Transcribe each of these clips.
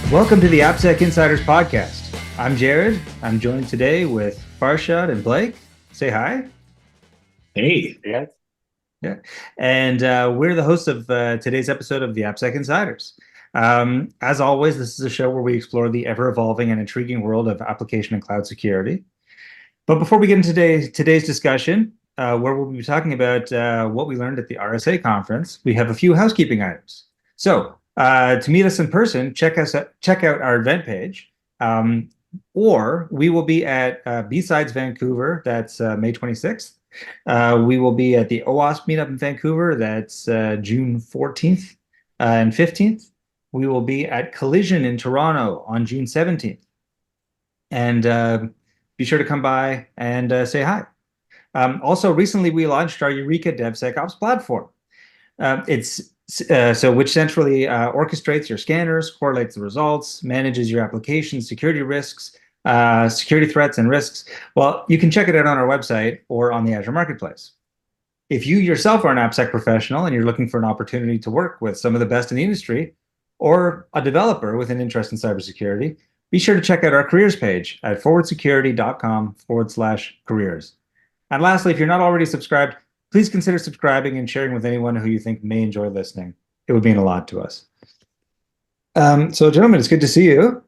Welcome to the AppSec Insiders Podcast. I'm Jared. I'm joined today with Farshad and Blake. Say hi. Hey. Yeah. Yeah. And we're the hosts of today's episode of the AppSec Insiders. As always, this is a show where we explore the ever-evolving and intriguing world of application and cloud security. But before we get into today's discussion, where we'll be talking about what we learned at the RSA conference, we have a few housekeeping items. So to meet us in person, check out our event page, or we will be at B-Sides Vancouver. That's May 26th. We will be at the OWASP meetup in Vancouver. That's June 14th and 15th. We will be at Collision in Toronto on June 17th. And be sure to come by and say hi. Also, recently we launched our Eureka DevSecOps platform. Which centrally orchestrates your scanners, correlates the results, manages your application security risks, security threats and risks. Well, you can check it out on our website or on the Azure Marketplace. If you yourself are an AppSec professional and you're looking for an opportunity to work with some of the best in the industry, or a developer with an interest in cybersecurity, be sure to check out our careers page at forwardsecurity.com/careers. And lastly, if you're not already subscribed, please consider subscribing and sharing with anyone who you think may enjoy listening. It would mean a lot to us. So, gentlemen, it's good to see you.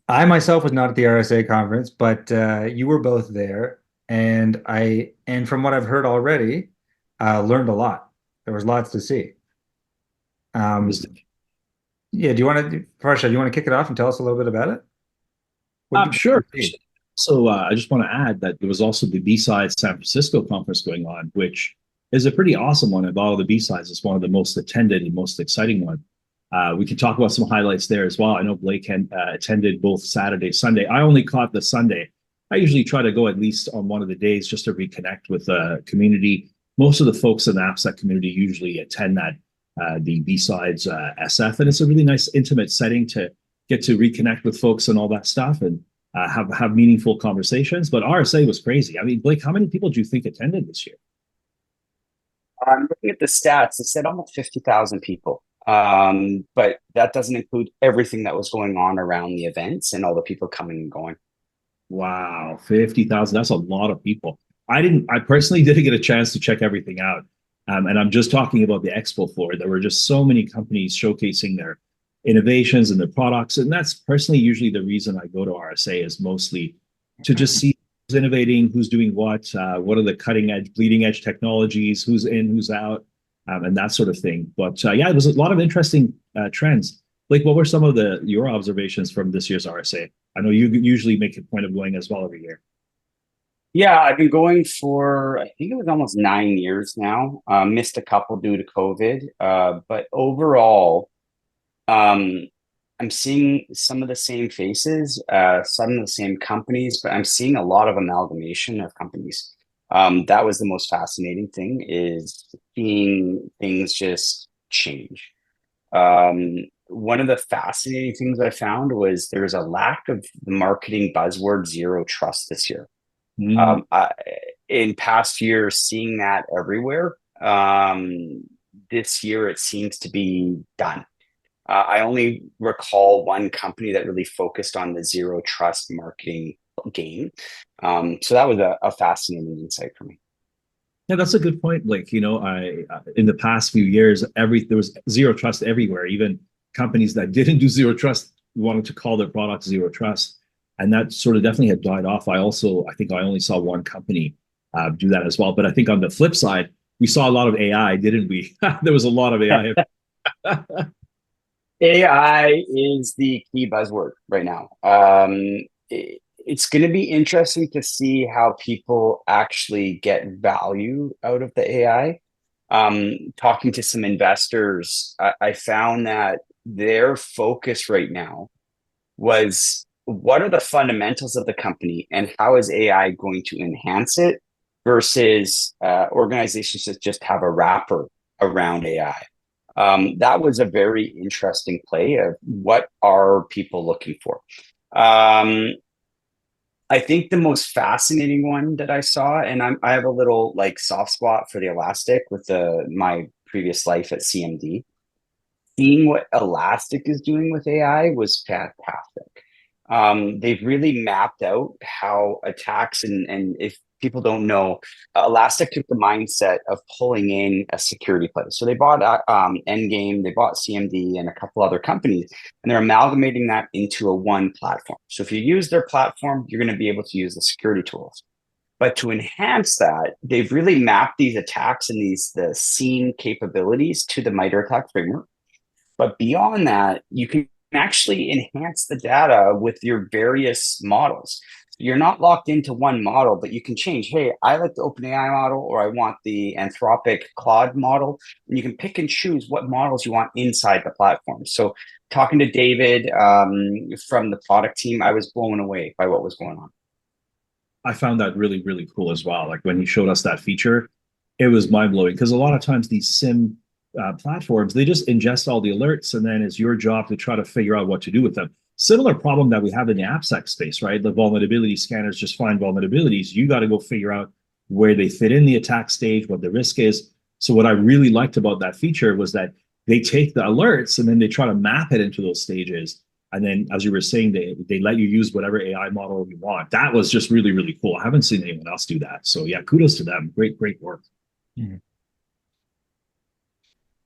I myself was not at the RSA conference, but you were both there, and from what I've heard already, learned a lot. There was lots to see. Yeah, Farsha, do you want to kick it off and tell us a little bit about it? Sure. So I just want to add that there was also the B-Sides San Francisco conference going on, which is a pretty awesome one. Of all of the B-Sides, it's one of the most attended and most exciting one. We can talk about some highlights there as well. I know Blake attended both Saturday, Sunday. I only caught the Sunday. I usually try to go at least on one of the days just to reconnect with the community. Most of the folks in the AppSec community usually attend that the B-Sides SF, and it's a really nice intimate setting to get to reconnect with folks and all that stuff and have meaningful conversations. But RSA was crazy. I mean, Blake, how many people do you think attended this year? I'm looking at the stats. It said almost 50,000 people. But that doesn't include everything that was going on around the events and all the people coming and going. Wow, 50,000. That's a lot of people. I personally didn't get a chance to check everything out. And I'm just talking about the expo floor. There were just so many companies showcasing their innovations and their products. And that's personally usually the reason I go to RSA, is mostly to just see who's innovating, who's doing what are the cutting edge, bleeding edge technologies, who's in, who's out, and that sort of thing. But yeah, it was a lot of interesting trends. Blake, what were some of your observations from this year's RSA? I know you usually make a point of going as well every year. Yeah, I've been going for, I think it was almost 9 years now. Missed a couple due to COVID. But overall, I'm seeing some of the same faces, some of the same companies, but I'm seeing a lot of amalgamation of companies. That was the most fascinating thing, is seeing things just change. One of the fascinating things I found was there's a lack of the marketing buzzword zero trust this year. In past years, seeing that everywhere. This year, it seems to be done. I only recall one company that really focused on the zero trust marketing game. So that was a fascinating insight for me. Yeah, that's a good point, Blake. You know, in the past few years, there was zero trust everywhere. Even companies that didn't do zero trust wanted to call their products zero trust. And that sort of definitely had died off. I think I only saw one company do that as well. But I think on the flip side, we saw a lot of AI, didn't we? There was a lot of AI. AI is the key buzzword right now. It's going to be interesting to see how people actually get value out of the AI. Talking to some investors, I found that their focus right now was, what are the fundamentals of the company and how is AI going to enhance it, versus organizations that just have a wrapper around AI. That was a very interesting play of what are people looking for. I think the most fascinating one that I saw, and I have a little like soft spot for the Elastic with my previous life at CMD. seeing what Elastic is doing with AI was fantastic. They've really mapped out how attacks, and if people don't know, Elastic took the mindset of pulling in a security play. So they bought Endgame, they bought CMD, and a couple other companies, and they're amalgamating that into a one platform. So if you use their platform, you're going to be able to use the security tools. But to enhance that, they've really mapped these attacks and the scene capabilities to the MITRE ATT&CK framework. But beyond that, you can actually enhance the data with your various models. You're not locked into one model, but you can change. Hey, I like the OpenAI model, or I want the Anthropic Claude model. And you can pick and choose what models you want inside the platform. So, talking to David from the product team, I was blown away by what was going on. I found that really, really cool as well. Like when he showed us that feature, it was mind blowing because a lot of times these SIM platforms, they just ingest all the alerts and then it's your job to try to figure out what to do with them. Similar problem that we have in the AppSec space, right? The vulnerability scanners just find vulnerabilities. You got to go figure out where they fit in the attack stage, what the risk is. So what I really liked about that feature was that they take the alerts and then they try to map it into those stages. And then, as you were saying, they let you use whatever AI model you want. That was just really, really cool. I haven't seen anyone else do that. So yeah, kudos to them. Great, great work. Mhm.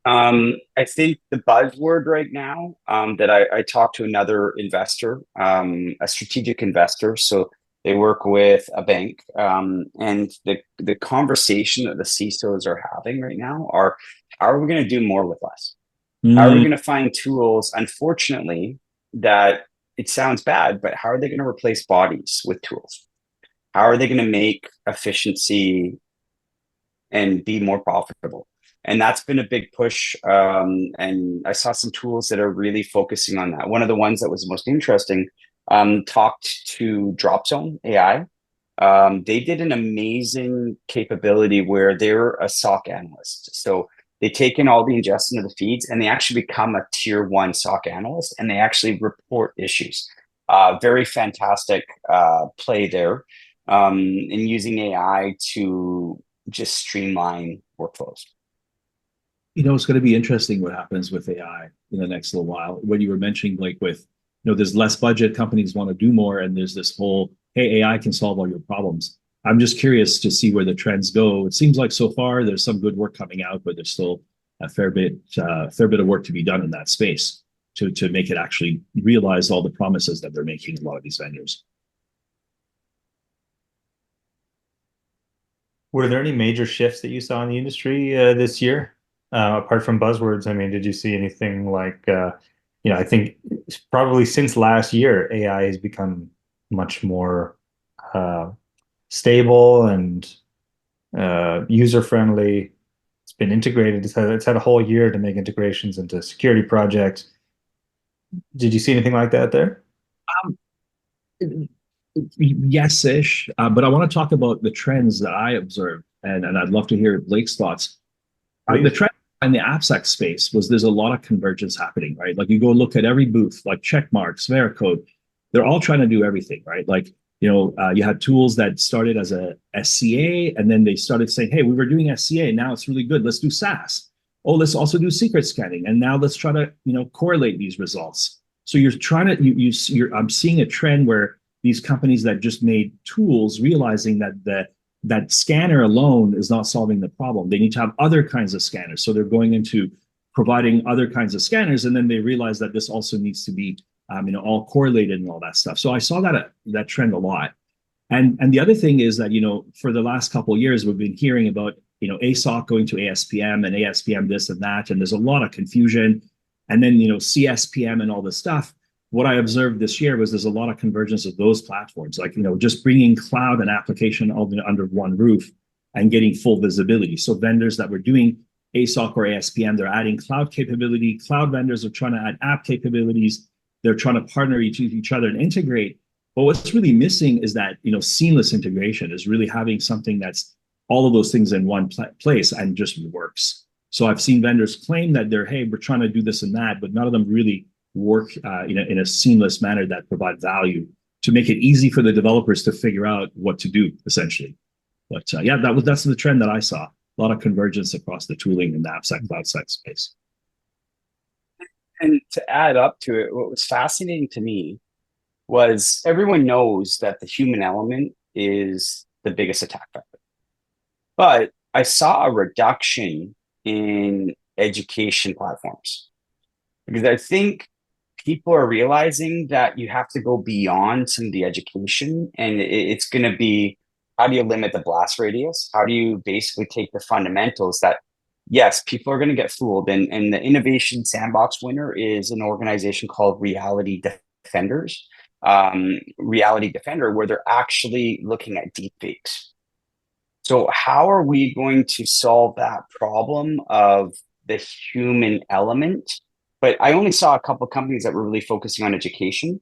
I think the buzzword right now that I talked to another investor, a strategic investor. So they work with a bank, and the conversation that the CISOs are having right now are, how are we going to do more with less? How are we going to find tools? Unfortunately, that it sounds bad, but how are they going to replace bodies with tools? How are they going to make efficiency and be more profitable? And that's been a big push. And I saw some tools that are really focusing on that. One of the ones that was most interesting talked to Dropzone AI. They did an amazing capability where they're a SOC analyst. So they take in all the ingestion of the feeds and they actually become a tier 1 SOC analyst and they actually report issues. Very fantastic play there in using AI to just streamline workflows. You know, it's going to be interesting what happens with AI in the next little while. When you were mentioning, like, with, you know, there's less budget, companies want to do more, and there's this whole, hey, AI can solve all your problems. I'm just curious to see where the trends go. It seems like so far there's some good work coming out, but there's still a fair bit of work to be done in that space to make it actually realize all the promises that they're making, a lot of these vendors. Were there any major shifts that you saw in the industry this year? Apart from buzzwords, I mean, did you see anything like, I think probably since last year, AI has become much more stable and user-friendly. It's been integrated. It's had a whole year to make integrations into security projects. Did you see anything like that there? Yes-ish, but I want to talk about the trends that I observed, and I'd love to hear Blake's thoughts. The trend in the AppSec space was there's a lot of convergence happening, right? Like you go look at every booth, like Checkmarx, Veracode, they're all trying to do everything, right? Like, you had tools that started as a SCA, and then they started saying, hey, we were doing SCA, now it's really good, let's do SaaS. Oh, let's also do secret scanning, and now let's try to, correlate these results. So you're trying to, I'm seeing a trend where these companies that just made tools realizing that scanner alone is not solving the problem. They need to have other kinds of scanners. So they're going into providing other kinds of scanners, and then they realize that this also needs to be, all correlated and all that stuff. So I saw that trend a lot. And the other thing is that, for the last couple of years, we've been hearing about, ASOC going to ASPM and ASPM this and that, and there's a lot of confusion. And then, CSPM and all this stuff. What I observed this year was there's a lot of convergence of those platforms, like, just bringing cloud and application all under one roof and getting full visibility. So vendors that were doing ASOC or ASPM, they're adding cloud capability. Cloud vendors are trying to add app capabilities. They're trying to partner each other and integrate. But what's really missing is that, seamless integration is really having something that's all of those things in one place and just works. So I've seen vendors claim that we're trying to do this and that, but none of them really work in a seamless manner that provide value to make it easy for the developers to figure out what to do, essentially. But that's the trend that I saw. A lot of convergence across the tooling in the AppSec CloudSec space. And to add up to it, what was fascinating to me was everyone knows that the human element is the biggest attack vector. But I saw a reduction in education platforms because I think people are realizing that you have to go beyond some of the education, and it's going to be, how do you limit the blast radius? How do you basically take the fundamentals that, yes, people are going to get fooled. And the innovation sandbox winner is an organization called Reality Defender, where they're actually looking at deepfakes. So how are we going to solve that problem of the human element? But I only saw a couple of companies that were really focusing on education,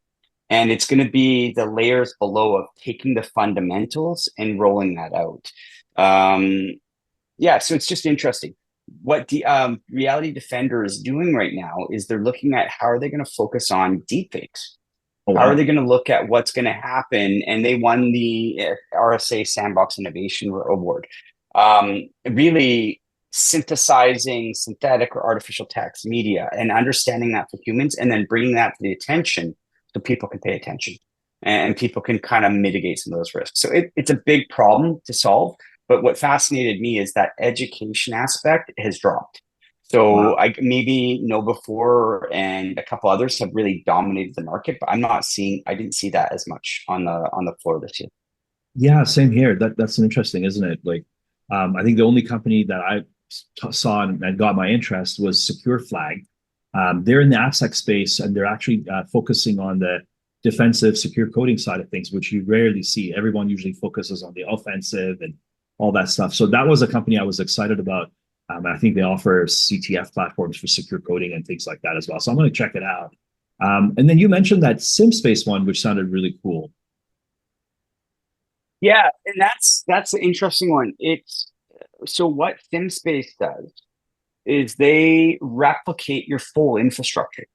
and it's going to be the layers below of taking the fundamentals and rolling that out. Yeah, so it's just interesting. What the Reality Defender is doing right now is they're looking at how are they going to focus on deepfakes. Oh, How are wow. they going to look at what's going to happen? And they won the RSA Sandbox Innovation Award. Really synthesizing synthetic or artificial text media and understanding that for humans, and then bringing that to the attention so people can pay attention and people can kind of mitigate some of those risks. So it's a big problem to solve. But what fascinated me is that education aspect has dropped. Wow. So I maybe KnowBe4 and a couple others have really dominated the market, but I didn't see that as much on the floor this year. Yeah, same here. That's interesting, isn't it? Like, I think the only company that I saw and got my interest was Secure Flag. They're in the AppSec space, and they're actually focusing on the defensive secure coding side of things, which you rarely see. Everyone usually focuses on the offensive and all that stuff. So that was a company I was excited about. I think they offer CTF platforms for secure coding and things like that as well. So I'm going to check it out. And then you mentioned that SimSpace one, which sounded really cool. Yeah, and that's an interesting one. It's so what ThinSpace does is they replicate your full infrastructure.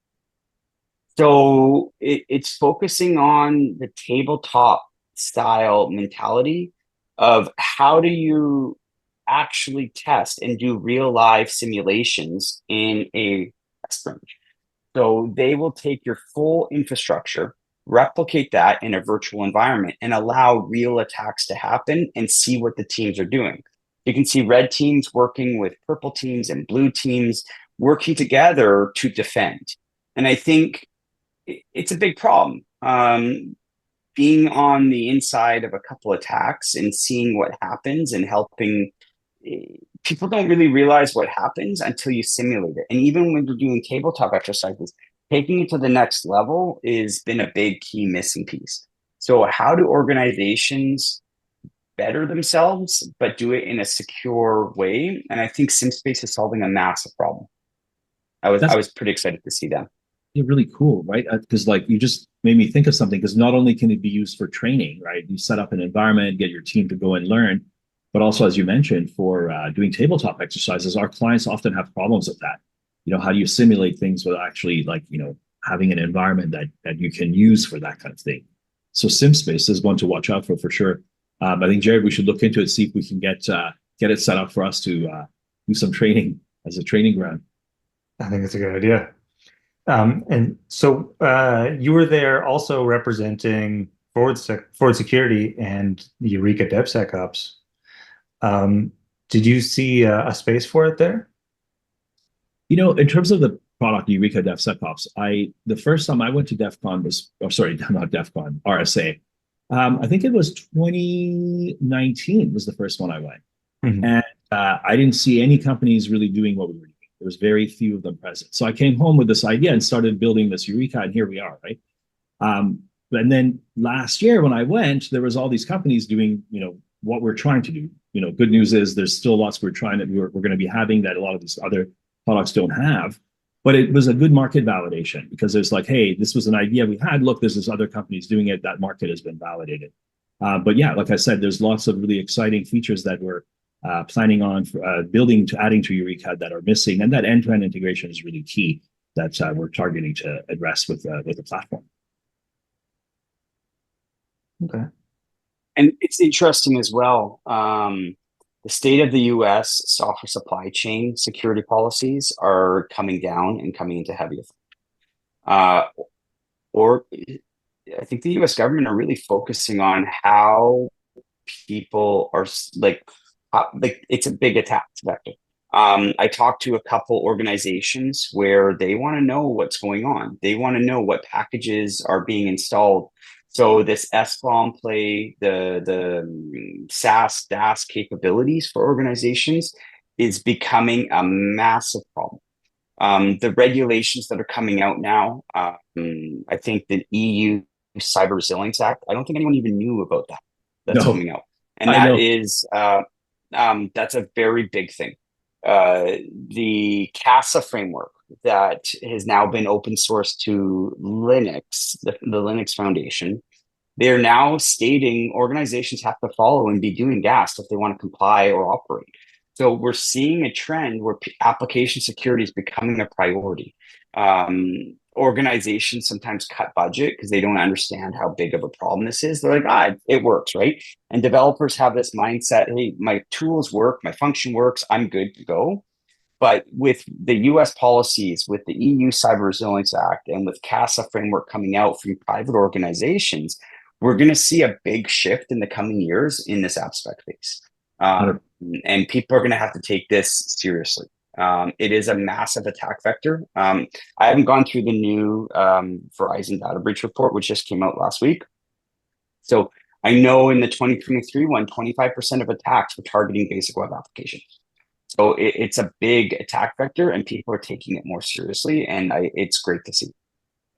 So it's focusing on the tabletop style mentality of how do you actually test and do real live simulations in a test range. So they will take your full infrastructure, replicate that in a virtual environment, and allow real attacks to happen and see what the teams are doing. You can see red teams working with purple teams and blue teams working together to defend. And I think it's a big problem. Being on the inside of a couple attacks and seeing what happens and helping, people don't really realize what happens until you simulate it. And even when you're doing tabletop exercises, taking it to the next level has been a big key missing piece. So how do organizations better themselves, but do it in a secure way? And I think SimSpace is solving a massive problem. I That's was pretty excited to see that. really cool, right? Because like you just made me think of something. Because not only can it be used for training, right? You set up an environment, get your team to go and learn, but also, as you mentioned, for doing tabletop exercises, our clients often have problems with that. You know, how do you simulate things with actually, like, you know, having an environment that you can use for that kind of thing? So SimSpace is one to watch out for sure. I think, Jared, we should look into it, see if we can get it set up for us to do some training as a training ground. I think it's a good idea. And so you were there also representing Forward Security and the Eureka DevSecOps. Did you see a space for it there? You know, in terms of the product Eureka DevSecOps, the first time I went to DEF CON was, or sorry, not DEF CON, RSA. I think it was 2019 was the first one I went. Mhm. And I didn't see any companies really doing what we were doing. There was very few of them present. So I came home with this idea and started building this Eureka, and here we are, right? And then last year when I went, there was all these companies doing, you know, what we're trying to do. You know, good news is there's still lots we're going to be having that a lot of these other products don't have. But it was a good market validation, because there's like, hey, this was an idea we had. Look, there's this other companies doing it. That market has been validated. But yeah, like I said, there's lots of really exciting features that we're planning on building to adding to Eureka that are missing, and that end-to-end integration is really key that we're targeting to address with the platform. Okay. And it's interesting as well. The state of the US software supply chain security policies are coming down and coming into heavy effect. Uh, or I think the U.S. government are really focusing on how people are like it's a big attack vector. I talked to a couple organizations where they want to know what's going on. They want to know what packages are being installed. So this SBOM play, the SaaS DaaS capabilities for organizations is becoming a massive problem. The regulations that are coming out now, I think the EU Cyber Resilience Act, I don't think anyone even knew about that. That's No, coming out. And I that know. is, that's a very big thing. The CASA framework that has now been open source to Linux, the Linux Foundation, they're now stating organizations have to follow and be doing GAST if they want to comply or operate. So we're seeing a trend where application security is becoming a priority. Organizations sometimes cut budget because they don't understand how big of a problem this is. They're like, it works, right? And developers have this mindset, hey, my tools work, my function works, I'm good to go. But with the US policies, with the EU Cyber Resilience Act, and with CASA framework coming out from private organizations, we're going to see a big shift in the coming years in this AppSec space. And people are going to have to take this seriously. It is a massive attack vector. I haven't gone through the new Verizon data breach report, which just came out last week. So I know in the 2023 one, 25% of attacks were targeting basic web applications. So it's a big attack vector, and people are taking it more seriously, and it's great to see.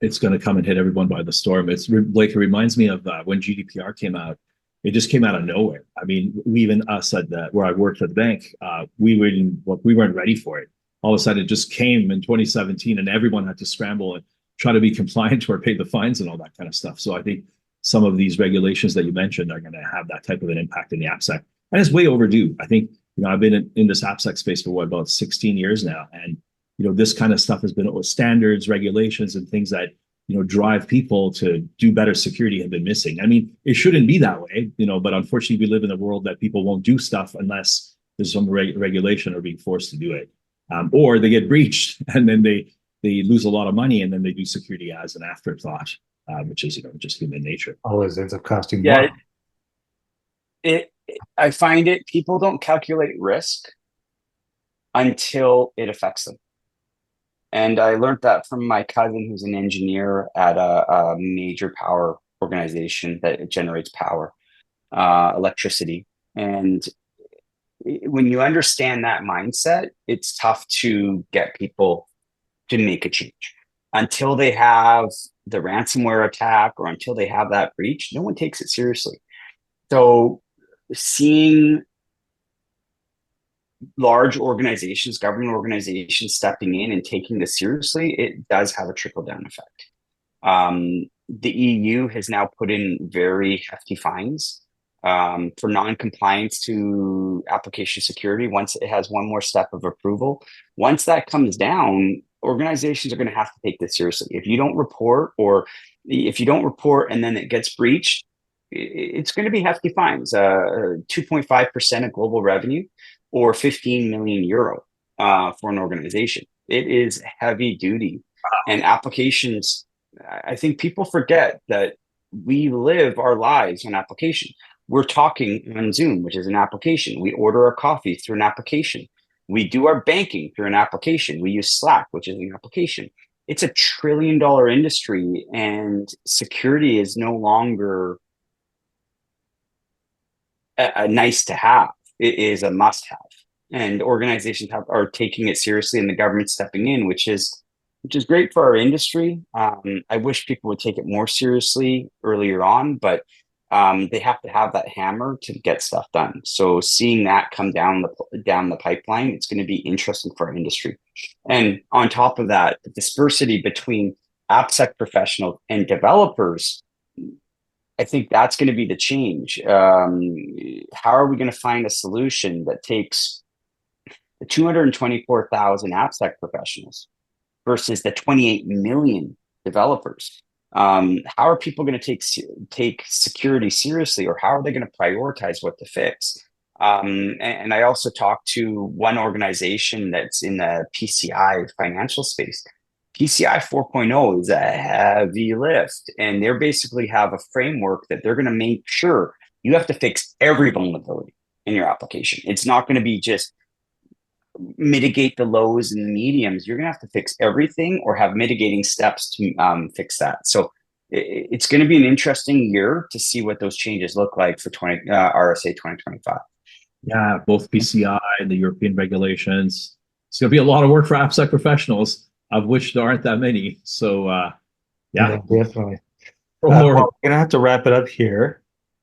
It's going to come and hit everyone by the storm. It's like, it reminds me of when GDPR came out. It just came out of nowhere. I mean, we even us at where I worked at the bank, we weren't ready for it. All of a sudden, it just came in 2017, and everyone had to scramble and try to be compliant or pay the fines and all that kind of stuff. So I think some of these regulations that you mentioned are going to have that type of an impact in the AppSec, and it's way overdue. I think I've been in this AppSec space for about 16 years now, and this kind of stuff has been with standards, regulations, and things that drive people to do better security have been missing. I mean, it shouldn't be that way, but unfortunately, we live in a world that people won't do stuff unless there's some regulation or being forced to do it, or they get breached and then they lose a lot of money, and then they do security as an afterthought, which is just human nature. Always ends up costing more. Yeah, I find people don't calculate risk until it affects them. And I learned that from my cousin, who's an engineer at a major power organization that generates power, electricity. And when you understand that mindset, it's tough to get people to make a change. Until they have the ransomware attack or until they have that breach, no one takes it seriously. So seeing large organizations, government organizations stepping in and taking this seriously, it does have a trickle-down effect. The EU has now put in very hefty fines for non-compliance to application security once it has one more step of approval. Once that comes down, organizations are going to have to take this seriously. If you don't report, and then it gets breached, it's going to be hefty fines, 2.5% of global revenue, or 15 million euro for an organization. It is heavy duty. And applications, I think people forget that we live our lives on application. We're talking on Zoom, which is an application. We order our coffee through an application. We do our banking through an application. We use Slack, which is an application. It's a $1 trillion industry, and security is no longer a nice to have. It is a must have, and organizations are taking it seriously, and the government stepping in, which is great for our industry. I wish people would take it more seriously earlier on, but they have to have that hammer to get stuff done. So seeing that come down the pipeline, it's going to be interesting for our industry. And on top of that, the dispersity between AppSec professionals and developers, I think that's going to be the change. How are we going to find a solution that takes the 224,000 AppSec professionals versus the 28 million developers? How are people going to take security seriously, or how are they going to prioritize what to fix? And I also talked to one organization that's in the PCI financial space. PCI 4.0 is a heavy lift, and they basically have a framework that they're going to make sure you have to fix every vulnerability in your application. It's not going to be just mitigate the lows and the mediums. You're going to have to fix everything or have mitigating steps to fix that. So it's going to be an interesting year to see what those changes look like for RSA 2025. Yeah, both PCI and the European regulations. It's going to be a lot of work for AppSec professionals, of which there aren't that many. So, yeah, definitely. Well, we're going to have to wrap it up here.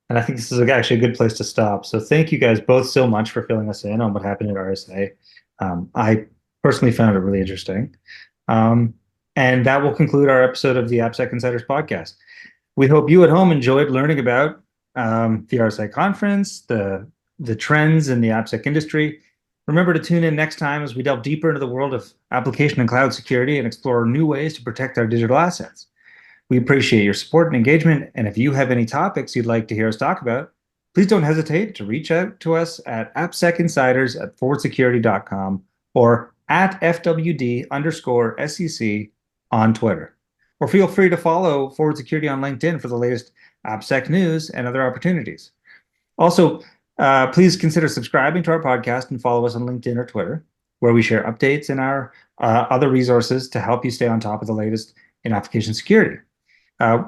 And I think this is actually a good place to stop. So thank you guys both so much for filling us in on what happened at RSA. I personally found it really interesting. And that will conclude our episode of the AppSec Insiders Podcast. We hope you at home enjoyed learning about the RSA conference, the trends in the AppSec industry. Remember to tune in next time as we delve deeper into the world of application and cloud security and explore new ways to protect our digital assets. We appreciate your support and engagement, and if you have any topics you'd like to hear us talk about, please don't hesitate to reach out to us at appsecinsiders@forwardsecurity.com or at FWD_SEC on Twitter. Or feel free to follow Forward Security on LinkedIn for the latest AppSec news and other opportunities. Also, please consider subscribing to our podcast and follow us on LinkedIn or Twitter, where we share updates and our other resources to help you stay on top of the latest in application security.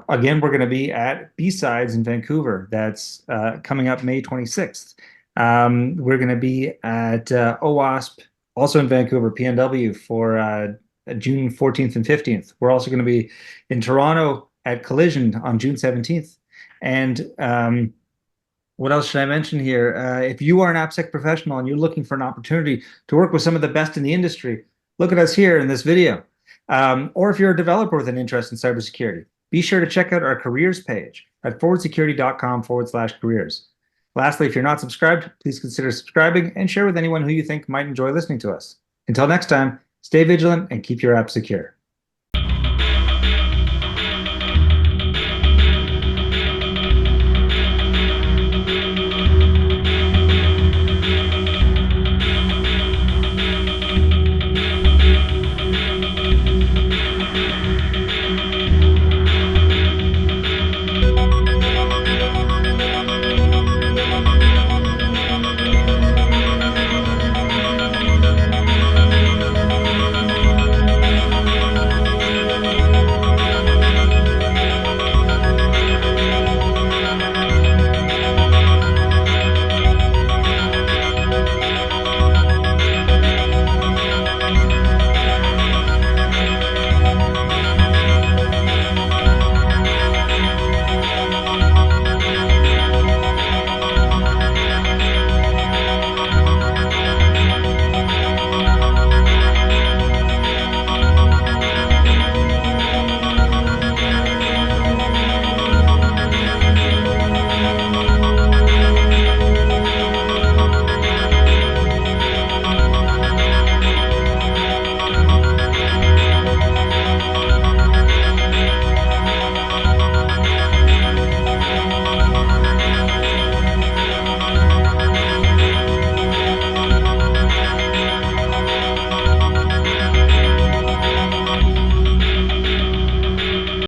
Again, we're going to be at B-Sides in Vancouver. That's coming up May 26th. We're going to be at OWASP, also in Vancouver, PNW, for June 14th and 15th. We're also going to be in Toronto at Collision on June 17th. And what else should I mention here? If you are an AppSec professional and you're looking for an opportunity to work with some of the best in the industry, look at us here in this video. Or if you're a developer with an interest in cybersecurity, be sure to check out our careers page at forwardsecurity.com/careers. Lastly, if you're not subscribed, please consider subscribing and share with anyone who you think might enjoy listening to us. Until next time, stay vigilant and keep your app secure.